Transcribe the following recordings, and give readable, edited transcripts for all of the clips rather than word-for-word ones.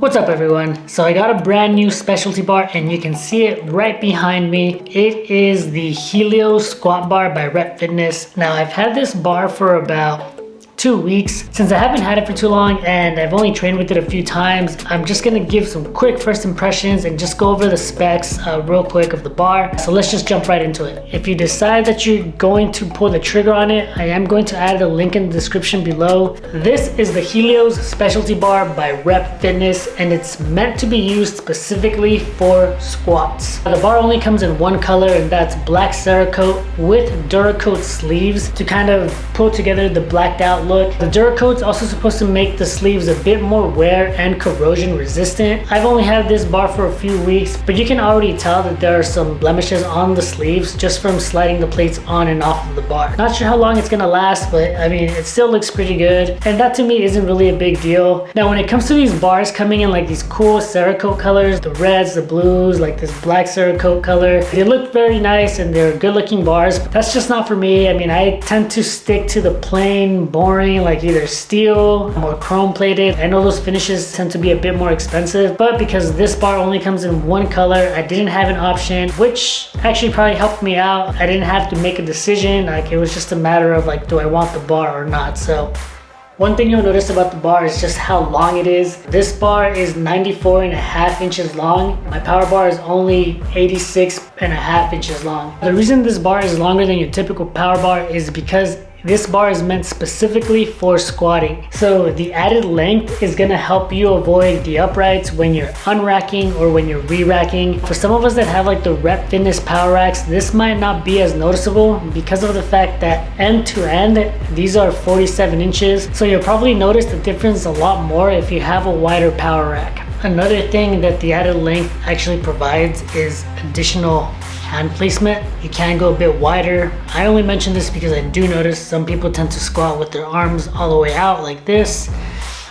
What's up everyone? So I got a brand new specialty bar and you can see it right behind me. It is the Helios squat bar by Rep Fitness. Now I've had this bar for about 2 weeks since I haven't had it for too long and I've only trained with it a few times. I'm just gonna give some quick first impressions and just go over the specs real quick of the bar. So let's just jump right into it. If you decide that you're going to pull the trigger on it, I am going to add a link in the description below. This is the Helios specialty bar by Rep Fitness and it's meant to be used specifically for squats. The bar only comes in one color and that's black Cerakote with Duracoat sleeves to kind of pull together the blacked out look. The Duracoat's also supposed to make the sleeves a bit more wear and corrosion resistant. I've only had this bar for a few weeks, but you can already tell that there are some blemishes on the sleeves just from sliding the plates on and off of the bar. Not sure how long it's gonna last, but I mean, it still looks pretty good. And that to me isn't really a big deal. Now, when it comes to these bars coming in like these cool Cerakote colors, the reds, the blues, like this black Cerakote color, they look very nice and they're good looking bars. That's just not for me. I mean, I tend to stick to the plain, boring, like either steel or chrome plated. I know those finishes tend to be a bit more expensive, but because this bar only comes in one color, I didn't have an option, which actually probably helped me out. I didn't have to make a decision. Like, it was just a matter of like, do I want the bar or not? So one thing you'll notice about the bar is just how long it is. This bar is 94.5 inches long. My power bar is only 86.5 inches long. The reason this bar is longer than your typical power bar is because this bar is meant specifically for squatting. So the added length is gonna help you avoid the uprights when you're unracking or when you're re-racking. For some of us that have like the Rep Fitness power racks, this might not be as noticeable because of the fact that end to end, these are 47 inches. So you'll probably notice the difference a lot more if you have a wider power rack. Another thing that the added length actually provides is additional hand placement. You can go a bit wider. I only mention this because I do notice some people tend to squat with their arms all the way out like this.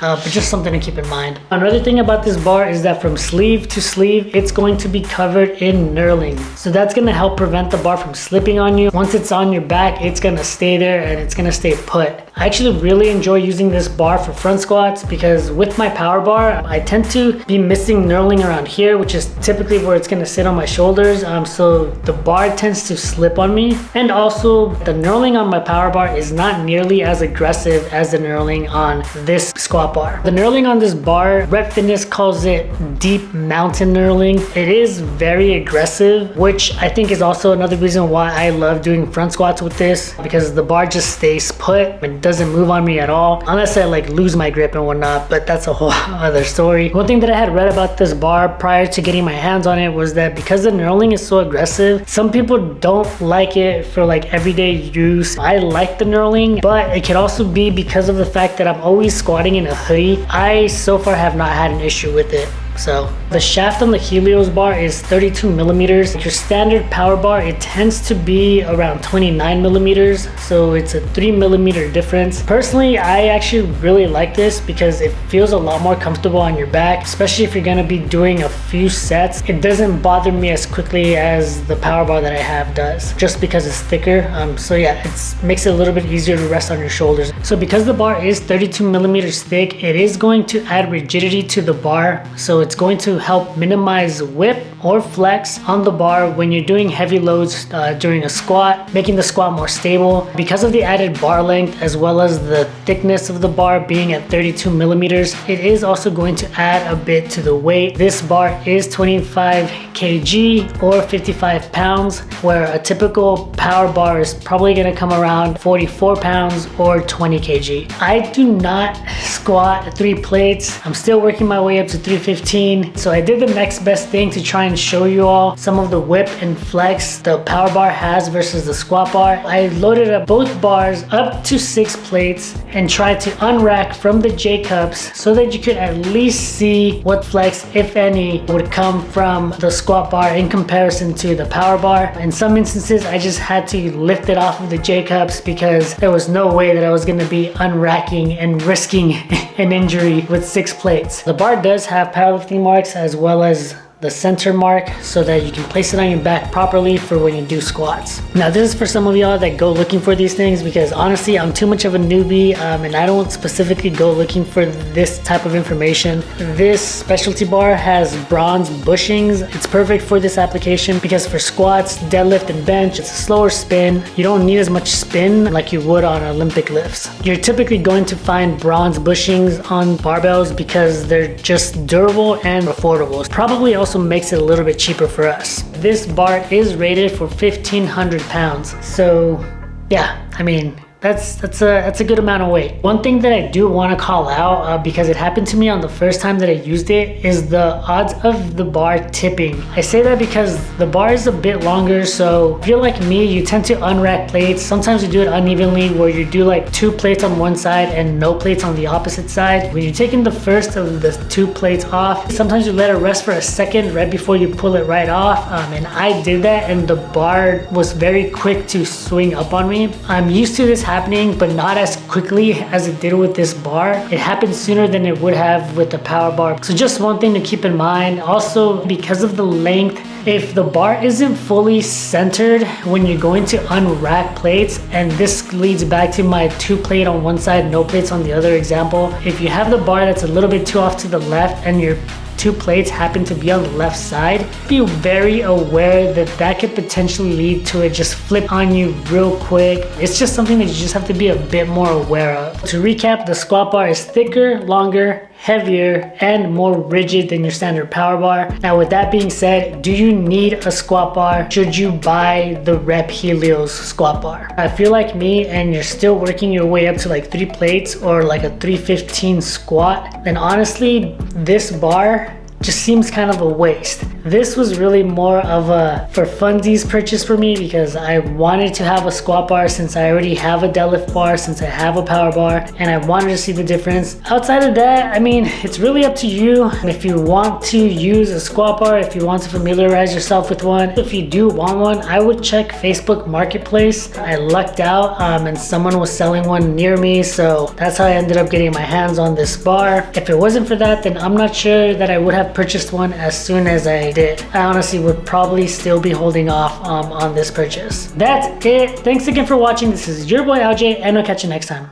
But just something to keep in mind. Another thing about this bar is that from sleeve to sleeve, it's going to be covered in knurling. So that's gonna help prevent the bar from slipping on you. Once it's on your back, it's gonna stay there and it's gonna stay put. I actually really enjoy using this bar for front squats because with my power bar, I tend to be missing knurling around here, which is typically where it's gonna sit on my shoulders. So the bar tends to slip on me. And also the knurling on my power bar is not nearly as aggressive as the knurling on this squat bar. The knurling on this bar, Rep Fitness calls it deep mountain knurling. It is very aggressive, which I think is also another reason why I love doing front squats with this, because the bar just stays put and doesn't move on me at all, unless I like lose my grip and whatnot, but that's a whole other story. One thing that I had read about this bar prior to getting my hands on it was that because the knurling is so aggressive, some people don't like it for like everyday use. I like the knurling, but it could also be because of the fact that I'm always squatting in a hoodie. I so far have not had an issue with it. So the shaft on the Helios bar is 32 millimeters. Your standard power bar, it tends to be around 29 millimeters. So it's a 3 millimeter difference. Personally, I actually really like this because it feels a lot more comfortable on your back, especially if you're gonna be doing a few sets. It doesn't bother me as quickly as the power bar that I have does, just because it's thicker. So yeah, it makes it a little bit easier to rest on your shoulders. So because the bar is 32 millimeters thick, it is going to add rigidity to the bar. So it's going to help minimize whip or flex on the bar when you're doing heavy loads during a squat, making the squat more stable. Because of the added bar length as well as the thickness of the bar being at 32 millimeters, it is also going to add a bit to the weight. This bar is 25 kg or 55 pounds, where a typical power bar is probably going to come around 44 pounds or 20 kg. I do not squat 3 plates. I'm still working my way up to 315. So I did the next best thing to try and show you all some of the whip and flex the power bar has versus the squat bar. I loaded up both bars up to 6 plates and tried to unrack from the J cups so that you could at least see what flex, if any, would come from the squat bar in comparison to the power bar. In some instances, I just had to lift it off of the J cups because there was no way that I was gonna be unracking and risking an injury with 6 plates. The bar does have powerlifting marks as well as the center mark so that you can place it on your back properly for when you do squats. Now this is for some of y'all that go looking for these things, because honestly I'm too much of a newbie and I don't specifically go looking for this type of information. This specialty bar has bronze bushings. It's perfect for this application because for squats, deadlift, and bench, it's a slower spin. You don't need as much spin like you would on Olympic lifts. You're typically going to find bronze bushings on barbells because they're just durable and affordable. Probably also makes it a little bit cheaper for us. This bar is rated for 1,500 pounds. So yeah, I mean, that's a good amount of weight. One thing that I do want to call out, because it happened to me on the first time that I used it, is the odds of the bar tipping. I say that because the bar is a bit longer, so if you're like me, you tend to unrack plates. Sometimes you do it unevenly, where you do like 2 plates on one side and no plates on the opposite side. When you're taking the first of the 2 plates off, sometimes you let it rest for a second right before you pull it right off, and I did that, and the bar was very quick to swing up on me. I'm used to this happening, but not as quickly as it did with this bar. It happened sooner than it would have with the power bar. So just one thing to keep in mind. Also, because of the length, if the bar isn't fully centered when you're going to unrack plates, and this leads back to my 2 plate on one side, no plates on the other example. If you have the bar that's a little bit too off to the left and your 2 plates happen to be on the left side, be very aware that that could potentially lead to it just flip on you real quick. It's just something that you just have to be a bit more aware of. To recap, the squat bar is thicker, longer, heavier, and more rigid than your standard power bar. Now with that being said, do you need a squat bar? Should you buy the Rep Helios squat bar? If you're like me and you're still working your way up to like 3 plates or like a 315 squat, then honestly this bar just seems kind of a waste. This was really more of a for funsies purchase for me, because I wanted to have a squat bar since I already have a deadlift bar, since I have a power bar, and I wanted to see the difference. Outside of that, I mean, it's really up to you. If you want to use a squat bar, if you want to familiarize yourself with one, if you do want one, I would check Facebook Marketplace. I lucked out and someone was selling one near me, so that's how I ended up getting my hands on this bar. If it wasn't for that, then I'm not sure that I would have purchased one as soon as I did. I honestly would probably still be holding off on this purchase. That's it. Thanks again for watching. This is your boy LJ, and I'll catch you next time.